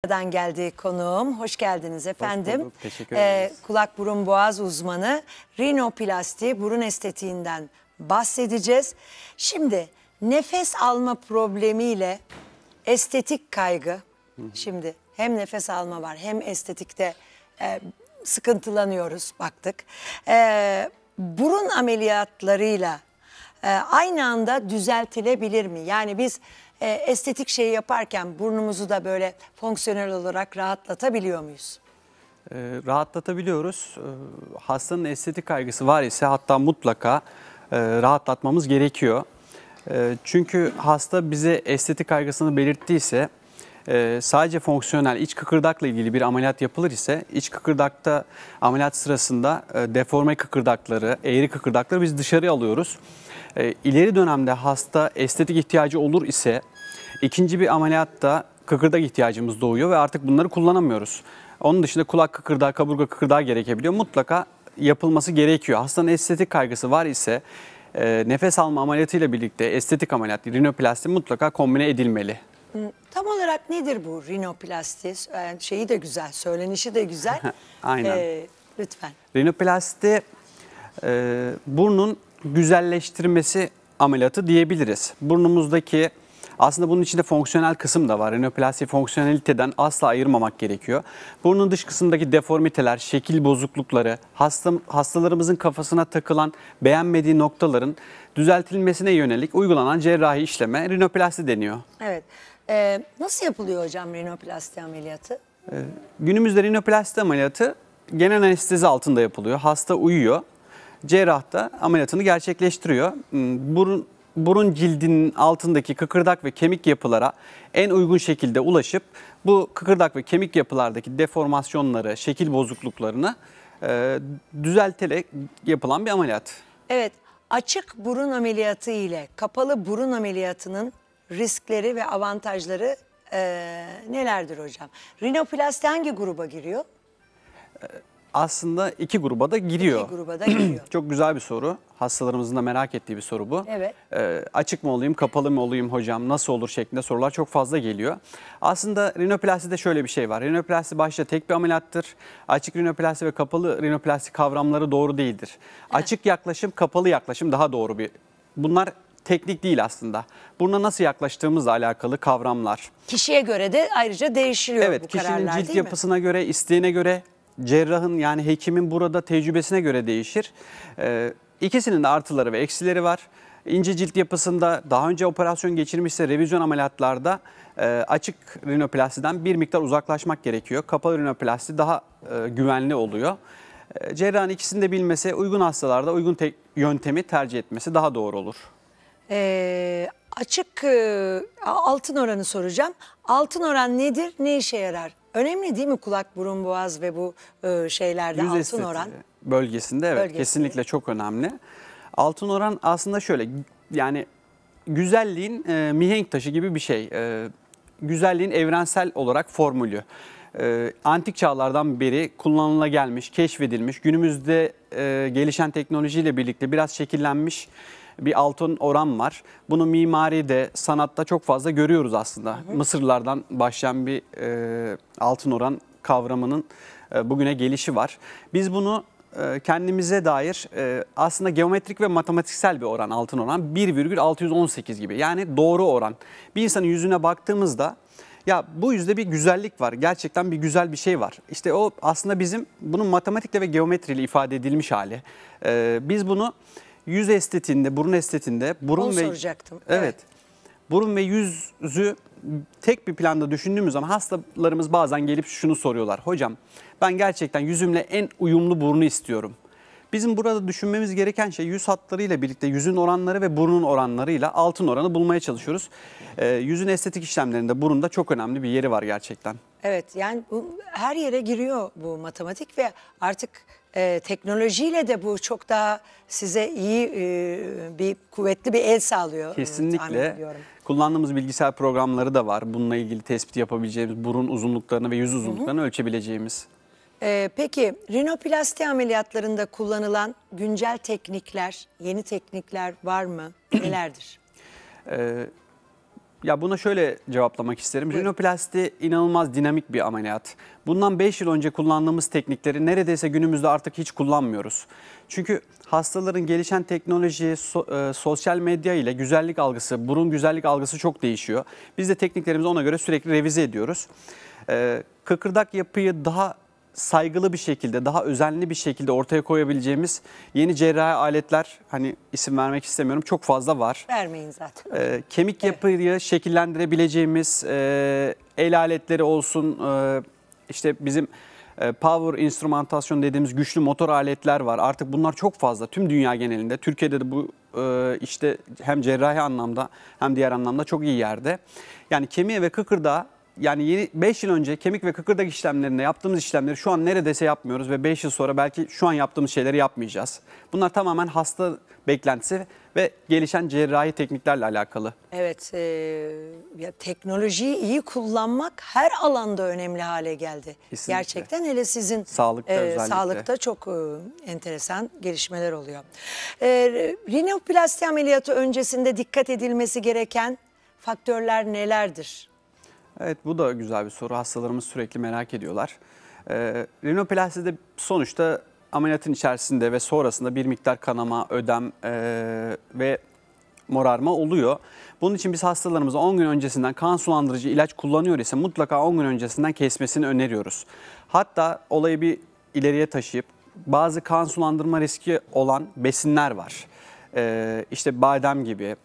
Ankara'dan geldi konuğum. Hoş geldiniz efendim. Hoş bulduk, teşekkür ederiz. Kulak burun boğaz uzmanı, rinoplasti, burun estetiğinden bahsedeceğiz. Şimdi nefes alma problemiyle estetik kaygı. Şimdi hem nefes alma var hem estetikte sıkıntılanıyoruz, baktık. Burun ameliyatlarıyla aynı anda düzeltilebilir mi? Yani biz estetik şeyi yaparken burnumuzu da böyle fonksiyonel olarak rahatlatabiliyor muyuz? Rahatlatabiliyoruz. Hastanın estetik kaygısı var ise hatta mutlaka rahatlatmamız gerekiyor. Çünkü hasta bize estetik kaygısını belirttiyse sadece fonksiyonel iç kıkırdakla ilgili bir ameliyat yapılır ise iç kıkırdakta ameliyat sırasında deforme kıkırdakları, eğri kıkırdakları biz dışarıya alıyoruz. İleri dönemde hasta estetik ihtiyacı olur ise ikinci bir ameliyatta kıkırdak ihtiyacımız doğuyor ve artık bunları kullanamıyoruz. Onun dışında kulak kıkırdağı, kaburga kıkırdağı gerekebiliyor. Mutlaka yapılması gerekiyor. Hastanın estetik kaygısı var ise nefes alma ameliyatıyla birlikte estetik ameliyat, rinoplasti mutlaka kombine edilmeli. Tam olarak nedir bu rinoplasti? Şeyi de güzel, söylenişi de güzel. Aynen. Lütfen. Rinoplasti burnun güzelleştirmesi ameliyatı diyebiliriz. Burnumuzdaki aslında bunun içinde fonksiyonel kısım da var. Rinoplasti fonksiyoneliteden asla ayırmamak gerekiyor. Burnun dış kısmındaki deformiteler, şekil bozuklukları, hastalarımızın kafasına takılan beğenmediği noktaların düzeltilmesine yönelik uygulanan cerrahi işleme rinoplasti deniyor. Evet. Nasıl yapılıyor hocam rinoplasti ameliyatı? Günümüzde rinoplasti ameliyatı genel anestezi altında yapılıyor. Hasta uyuyor. Cerrah da ameliyatını gerçekleştiriyor. Burun cildinin altındaki kıkırdak ve kemik yapılara en uygun şekilde ulaşıp bu kıkırdak ve kemik yapılardaki deformasyonları, şekil bozukluklarını düzelterek yapılan bir ameliyat. Evet, açık burun ameliyatı ile kapalı burun ameliyatının riskleri ve avantajları nelerdir hocam? Rinoplasti hangi gruba giriyor? Aslında iki gruba da giriyor. İki gruba da giriyor. Çok güzel bir soru. Hastalarımızın da merak ettiği bir soru bu. Evet. Açık mı olayım, kapalı mı olayım hocam, nasıl olur şeklinde sorular çok fazla geliyor. Aslında rinoplastide şöyle bir şey var. Rinoplasti başta tek bir ameliyattır. Açık rinoplasti ve kapalı rinoplasti kavramları doğru değildir. Açık yaklaşım, kapalı yaklaşım daha doğru bir. Bunlar teknik değil aslında. Buruna nasıl yaklaştığımızla alakalı kavramlar. Kişiye göre de ayrıca değişiyor Evet, bu kararlar, kişinin cilt değil mi? yapısına göre, isteğine göre, cerrahın yani hekimin burada tecrübesine göre değişir. İkisinin de artıları ve eksileri var. İnce cilt yapısında daha önce operasyon geçirmişse revizyon ameliyatlarda açık rinoplastiden bir miktar uzaklaşmak gerekiyor. Kapalı rinoplasti daha güvenli oluyor. Cerrahın ikisini de bilmesi, uygun hastalarda uygun yöntemi tercih etmesi daha doğru olur. Açık altın oranı soracağım. Altın oran nedir? Ne işe yarar? Önemli değil mi kulak, burun, boğaz ve bu şeylerde Yüz altın estetiği oran? bölgesinde evet kesinlikle çok önemli. Altın oran aslında şöyle, yani güzelliğin mihenk taşı gibi bir şey. Güzelliğin evrensel olarak formülü. Antik çağlardan beri kullanıla gelmiş, keşfedilmiş, günümüzde gelişen teknolojiyle birlikte biraz şekillenmiş bir altın oran var. Bunu mimaride, sanatta çok fazla görüyoruz aslında. Mısırlılardan başlayan bir altın oran kavramının bugüne gelişi var. Biz bunu kendimize dair aslında geometrik ve matematiksel bir oran, altın oran 1,618 gibi, yani doğru oran. Bir insanın yüzüne baktığımızda ya bu yüzde bir güzellik var, gerçekten bir güzel bir şey var. İşte o aslında bizim bunun matematikle ve geometriyle ifade edilmiş hali. Biz bunu yüz estetiğinde, burun estetiğinde, Onu soracaktım. Evet. Burun ve yüzü tek bir planda düşündüğümüz zaman hastalarımız bazen gelip şunu soruyorlar. Hocam ben gerçekten yüzümle en uyumlu burnu istiyorum. Bizim burada düşünmemiz gereken şey yüz hatlarıyla birlikte yüzün oranları ve burnun oranlarıyla altın oranı bulmaya çalışıyoruz. Yüzün estetik işlemlerinde burunda çok önemli bir yeri var gerçekten. Evet, yani bu her yere giriyor bu matematik ve artık teknolojiyle de bu çok daha size iyi bir kuvvetli bir el sağlıyor. Kesinlikle. Kullandığımız bilgisayar programları da var. Bununla ilgili tespit yapabileceğimiz, burun uzunluklarını ve yüz uzunluklarını ölçebileceğimiz. Peki rinoplasti ameliyatlarında kullanılan güncel teknikler, yeni teknikler var mı? Nelerdir? Ya buna şöyle cevaplamak isterim. Buyurun. Rinoplasti inanılmaz dinamik bir ameliyat. Bundan 5 yıl önce kullandığımız teknikleri neredeyse günümüzde artık hiç kullanmıyoruz. Çünkü hastaların gelişen teknoloji, sosyal medya ile güzellik algısı, burun güzellik algısı çok değişiyor. Biz de tekniklerimizi ona göre sürekli revize ediyoruz. Kıkırdak yapıyı daha saygılı bir şekilde, daha özenli bir şekilde ortaya koyabileceğimiz yeni cerrahi aletler, hani isim vermek istemiyorum, çok fazla var. Vermeyin zaten. Kemik yapıyı şekillendirebileceğimiz el aletleri olsun, işte bizim power instrumentasyon dediğimiz güçlü motor aletler var. Artık bunlar çok fazla tüm dünya genelinde. Türkiye'de de bu işte hem cerrahi anlamda hem diğer anlamda çok iyi yerde. Yani kemiğe ve kıkırdağa, yani 5 yıl önce kemik ve kıkırdak işlemlerinde yaptığımız işlemleri şu an neredeyse yapmıyoruz ve 5 yıl sonra belki şu an yaptığımız şeyleri yapmayacağız. Bunlar tamamen hasta beklentisi ve gelişen cerrahi tekniklerle alakalı. Evet, ya teknolojiyi iyi kullanmak her alanda önemli hale geldi. Kesinlikle. Gerçekten hele sizin Sağlıkta özellikle. sağlıkta çok enteresan gelişmeler oluyor. Rinoplasti ameliyatı öncesinde dikkat edilmesi gereken faktörler nelerdir? Evet, bu da güzel bir soru. Hastalarımız sürekli merak ediyorlar. Rinoplastide sonuçta ameliyatın içerisinde ve sonrasında bir miktar kanama, ödem ve morarma oluyor. Bunun için biz hastalarımıza 10 gün öncesinden kan sulandırıcı ilaç kullanıyor ise mutlaka 10 gün öncesinden kesmesini öneriyoruz. Hatta olayı bir ileriye taşıyıp bazı kan sulandırma riski olan besinler var. İşte badem gibi,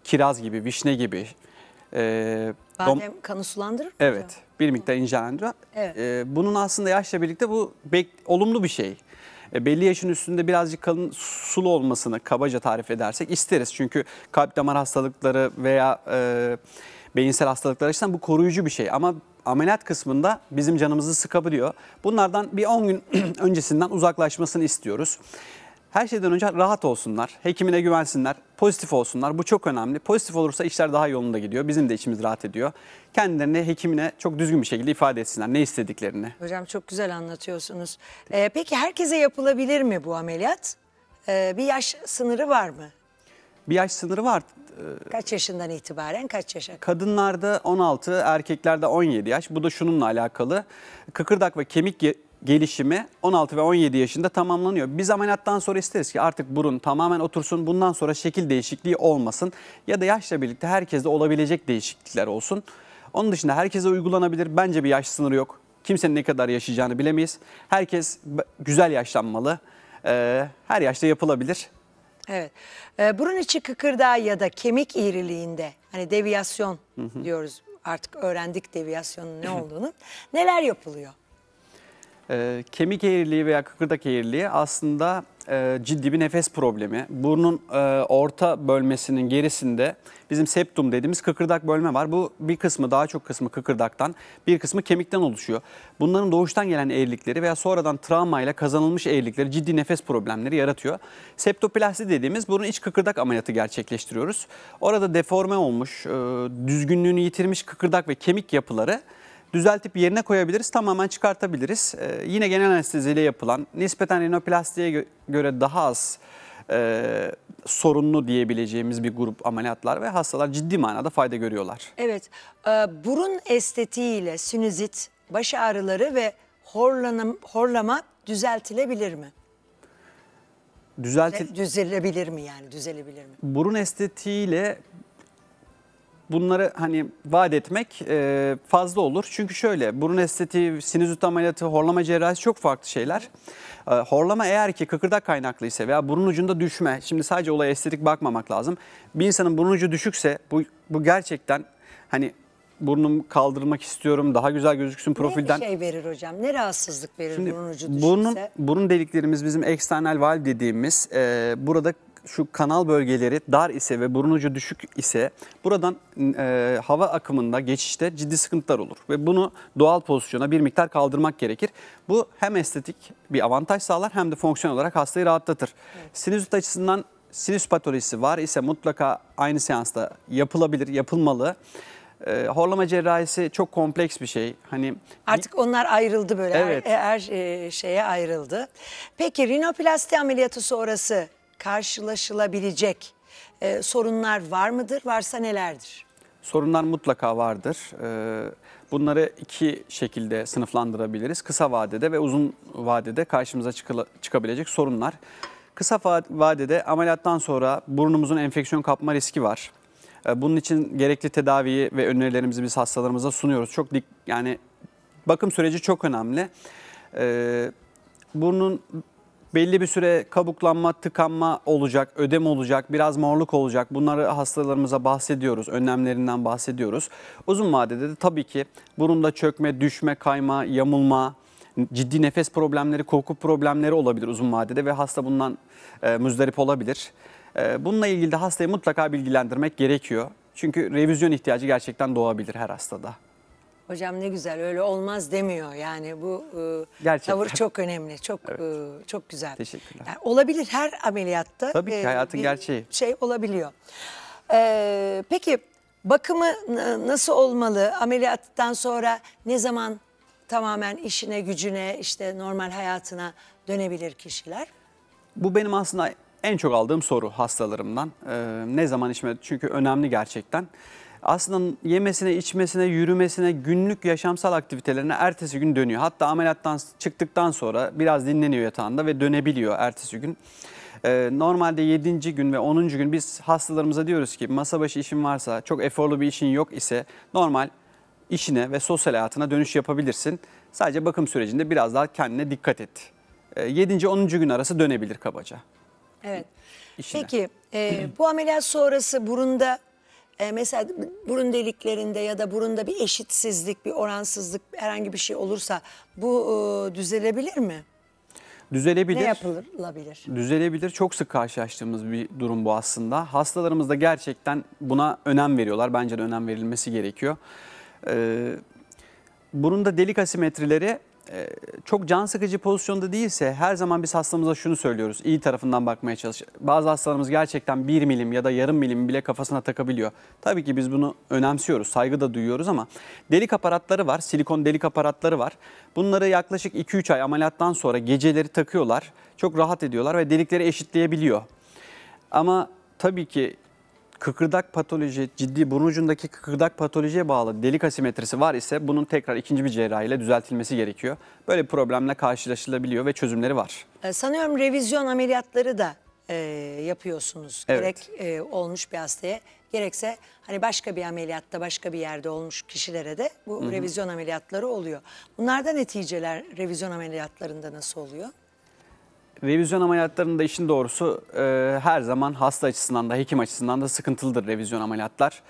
kiraz gibi, vişne gibi. Badem kanı sulandırır mı? Evet, bir miktar incelendiriyor. Evet. Bunun aslında yaşla birlikte bu olumlu bir şey. Belli yaşın üstünde birazcık kalın sulu olmasını kabaca tarif edersek isteriz. Çünkü kalp damar hastalıkları veya beyinsel hastalıklar açısından bu koruyucu bir şey. Ama ameliyat kısmında bizim canımızı sıkabiliyor. Bunlardan bir 10 gün öncesinden uzaklaşmasını istiyoruz. Her şeyden önce rahat olsunlar, hekimine güvensinler, pozitif olsunlar. Bu çok önemli. Pozitif olursa işler daha yolunda gidiyor. Bizim de içimiz rahat ediyor. Kendilerini hekimine çok düzgün bir şekilde ifade etsinler ne istediklerini. Hocam çok güzel anlatıyorsunuz. Peki herkese yapılabilir mi bu ameliyat? Bir yaş sınırı var mı? Bir yaş sınırı var. Kaç yaşından itibaren kaç yaşa? Kadınlarda 16, erkeklerde 17 yaş. Bu da şununla alakalı. Kıkırdak ve kemik gelişimi 16 ve 17 yaşında tamamlanıyor. Biz ameliyattan sonra isteriz ki artık burun tamamen otursun. Bundan sonra şekil değişikliği olmasın. Ya da yaşla birlikte herkeste olabilecek değişiklikler olsun. Onun dışında herkese uygulanabilir. Bence bir yaş sınırı yok. Kimsenin ne kadar yaşayacağını bilemeyiz. Herkes güzel yaşlanmalı. Her yaşta yapılabilir. Evet. Burun içi kıkırdağı ya da kemik eğriliğinde hani deviyasyon diyoruz. Artık öğrendik deviyasyonun ne olduğunu. Neler yapılıyor? Kemik eğriliği veya kıkırdak eğriliği aslında ciddi bir nefes problemi. Burnun orta bölmesinin gerisinde bizim septum dediğimiz kıkırdak bölme var. Bu bir kısmı, daha çok kısmı kıkırdaktan, bir kısmı kemikten oluşuyor. Bunların doğuştan gelen eğrilikleri veya sonradan travmayla kazanılmış eğrilikleri ciddi nefes problemleri yaratıyor. Septoplasti dediğimiz burun iç kıkırdak ameliyatı gerçekleştiriyoruz. Orada deforme olmuş, düzgünlüğünü yitirmiş kıkırdak ve kemik yapıları düzeltip yerine koyabiliriz, tamamen çıkartabiliriz. Yine genel anesteziyle yapılan, nispeten rinoplastiye göre daha az sorunlu diyebileceğimiz bir grup ameliyatlar ve hastalar ciddi manada fayda görüyorlar. Evet, burun estetiğiyle sinüzit, baş ağrıları ve horlama düzeltilebilir mi? Düzelebilir mi yani, düzelebilir mi? Burun estetiğiyle bunları hani vaat etmek fazla olur. Çünkü şöyle, burun estetiği, sinüzit ameliyatı, horlama cerrahisi çok farklı şeyler. Horlama eğer ki kıkırdak kaynaklıysa veya burun ucunda düşme, şimdi sadece olaya estetik bakmamak lazım. Bir insanın burun ucu düşükse bu gerçekten hani burnumu kaldırmak istiyorum, daha güzel gözüksün profilden. Ne şey verir hocam, ne rahatsızlık verir burun ucu düşükse? Burun deliklerimiz bizim eksternal valv dediğimiz burada şu kanal bölgeleri dar ise ve burun ucu düşük ise buradan hava akımında geçişte ciddi sıkıntılar olur. Ve bunu doğal pozisyona bir miktar kaldırmak gerekir. Bu hem estetik bir avantaj sağlar hem de fonksiyon olarak hastayı rahatlatır. Evet. Sinüzit açısından sinüs patolojisi var ise mutlaka aynı seansta yapılabilir, yapılmalı. Horlama cerrahisi çok kompleks bir şey. Hani artık onlar ayrıldı böyle. Evet. Her şeye ayrıldı. Peki rinoplasti ameliyatı sonrası karşılaşılabilecek sorunlar var mıdır? Varsa nelerdir? Sorunlar mutlaka vardır. Bunları iki şekilde sınıflandırabiliriz. Kısa vadede ve uzun vadede karşımıza çıkabilecek sorunlar. Kısa vadede ameliyattan sonra burnumuzun enfeksiyon kapma riski var. Bunun için gerekli tedaviyi ve önerilerimizi biz hastalarımıza sunuyoruz. Yani bakım süreci çok önemli. Burnun belli bir süre kabuklanma, tıkanma olacak, ödem olacak, biraz morluk olacak. Bunları hastalarımıza bahsediyoruz, önlemlerinden bahsediyoruz. Uzun vadede de tabii ki burunda çökme, düşme, kayma, yamulma, ciddi nefes problemleri, koku problemleri olabilir uzun vadede ve hasta bundan muzdarip olabilir. Bununla ilgili de hastayı mutlaka bilgilendirmek gerekiyor. Çünkü revizyon ihtiyacı gerçekten doğabilir her hastada. Hocam ne güzel, öyle olmaz demiyor. Yani bu tavır çok önemli, çok çok güzel. Teşekkürler. Yani olabilir her ameliyatta. Tabii ki hayatın gerçeği. Şey olabiliyor. Peki bakımı nasıl olmalı? Ameliyattan sonra ne zaman tamamen işine, gücüne, işte normal hayatına dönebilir kişiler? Bu benim aslında en çok aldığım soru hastalarımdan. Ne zaman içme? Çünkü önemli gerçekten. Aslında yemesine, içmesine, yürümesine, günlük yaşamsal aktivitelerine ertesi gün dönüyor. Hatta ameliyattan çıktıktan sonra biraz dinleniyor yatağında ve dönebiliyor ertesi gün. Normalde 7. gün ve 10. gün biz hastalarımıza diyoruz ki masa başı işin varsa, çok eforlu bir işin yok ise normal işine ve sosyal hayatına dönüş yapabilirsin. Sadece bakım sürecinde biraz daha kendine dikkat et. 7. 10. gün arası dönebilir kabaca. Evet. İşine. Peki bu ameliyat sonrası burunda mesela burun deliklerinde ya da burunda bir eşitsizlik, bir oransızlık, herhangi bir şey olursa bu düzelebilir mi? Düzelebilir. Ne yapılabilir? Düzelebilir. Çok sık karşılaştığımız bir durum bu aslında. Hastalarımız da gerçekten buna önem veriyorlar. Bence de önem verilmesi gerekiyor. Burunda delik asimetrileri çok can sıkıcı pozisyonda değilse her zaman biz hastamıza şunu söylüyoruz. İyi tarafından bakmaya çalış. Bazı hastalarımız gerçekten 1 milim ya da yarım milim bile kafasına takabiliyor. Tabii ki biz bunu önemsiyoruz, saygı da duyuyoruz ama delik aparatları var, silikon delik aparatları var. Bunları yaklaşık 2-3 ay ameliyattan sonra geceleri takıyorlar. Çok rahat ediyorlar ve delikleri eşitleyebiliyor. Ama tabii ki kıkırdak patoloji, ciddi burun ucundaki kıkırdak patolojiye bağlı delik asimetrisi var ise bunun tekrar ikinci bir cerrahiyle düzeltilmesi gerekiyor. Böyle bir problemle karşılaşılabiliyor ve çözümleri var. Sanıyorum revizyon ameliyatları da yapıyorsunuz. Evet. Gerek olmuş bir hastaya, gerekse hani başka bir ameliyatta, başka bir yerde olmuş kişilere de bu revizyon ameliyatları oluyor. Bunlardan neticeler revizyon ameliyatlarında nasıl oluyor? Revizyon ameliyatlarında işin doğrusu her zaman hasta açısından da hekim açısından da sıkıntılıdır revizyon ameliyatlar.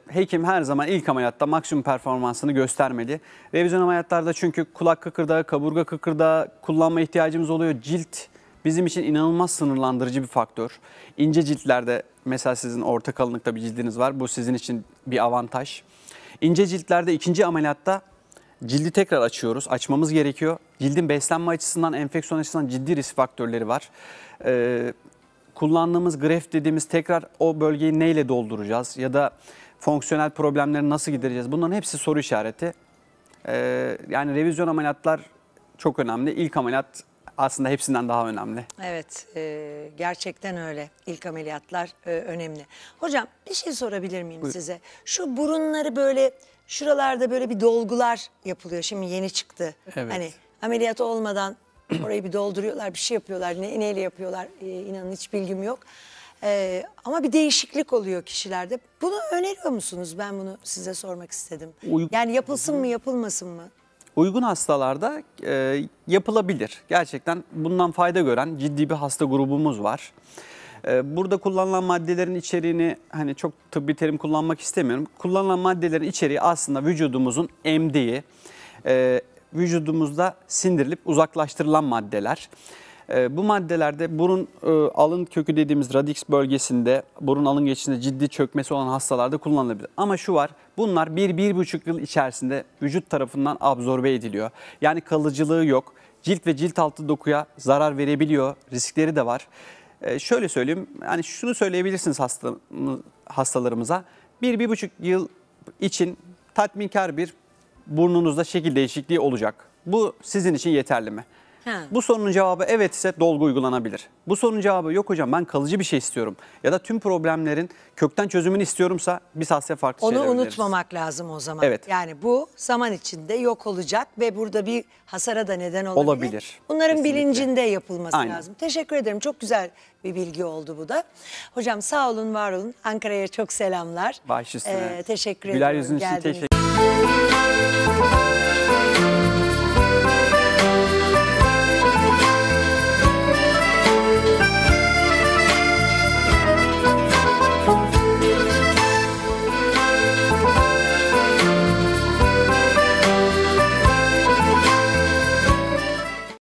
Hekim her zaman ilk ameliyatta maksimum performansını göstermeli. Revizyon ameliyatlarda çünkü kulak kıkırdağı, kaburga kıkırdağı kullanma ihtiyacımız oluyor. Cilt bizim için inanılmaz sınırlandırıcı bir faktör. İnce ciltlerde mesela sizin orta kalınlıkta bir cildiniz var. Bu sizin için bir avantaj. İnce ciltlerde ikinci ameliyatta cildi tekrar açıyoruz. Açmamız gerekiyor. Cildin beslenme açısından, enfeksiyon açısından ciddi risk faktörleri var. Kullandığımız greft dediğimiz tekrar o bölgeyi neyle dolduracağız? Ya da fonksiyonel problemleri nasıl gidereceğiz? Bunların hepsi soru işareti. Yani revizyon ameliyatlar çok önemli. İlk ameliyat aslında hepsinden daha önemli. Evet, gerçekten öyle. İlk ameliyatlar önemli. Hocam bir şey sorabilir miyim size? Şu burunları böyle, şuralarda böyle bir dolgular yapılıyor. Şimdi yeni çıktı. Evet. Hani ameliyat olmadan orayı bir dolduruyorlar, bir şey yapıyorlar. Neyle yapıyorlar? İnanın hiç bilgim yok. Ama bir değişiklik oluyor kişilerde. Bunu öneriyor musunuz? Ben bunu size sormak istedim. Yani yapılsın mı, yapılmasın mı? Uygun hastalarda yapılabilir. Gerçekten bundan fayda gören ciddi bir hasta grubumuz var. Burada kullanılan maddelerin içeriğini hani çok tıbbi terim kullanmak istemiyorum. Kullanılan maddelerin içeriği aslında vücudumuzun emdiği, vücudumuzda sindirilip uzaklaştırılan maddeler. Bu maddelerde burun alın kökü dediğimiz radix bölgesinde, burun alın geçişinde ciddi çökmesi olan hastalarda kullanılabilir. Ama şu var, bunlar 1-1,5 yıl içerisinde vücut tarafından absorbe ediliyor. Yani kalıcılığı yok. Cilt ve cilt altı dokuya zarar verebiliyor. Riskleri de var. Şöyle söyleyeyim, yani şunu söyleyebilirsiniz hastalarımıza. 1-1,5 yıl için tatminkar bir burnunuzda şekil değişikliği olacak. Bu sizin için yeterli mi? Ha. Bu sorunun cevabı evet ise dolgu uygulanabilir. Bu sorunun cevabı yok hocam ben kalıcı bir şey istiyorum ya da tüm problemlerin kökten çözümünü istiyorumsa biz hastaya farklı Onu şeyler öneririz. unutmamak lazım o zaman. Evet. Yani bu zaman içinde yok olacak ve burada bir hasara da neden olabilir. Olabilir. Bunların Kesinlikle. bilincinde yapılması Aynen. lazım. Teşekkür ederim. Çok güzel bir bilgi oldu bu da. Hocam sağ olun, var olun. Ankara'ya çok selamlar. Baş üstüne. Teşekkür Güler ediyorum. yüzün için geldiğiniz teşekkür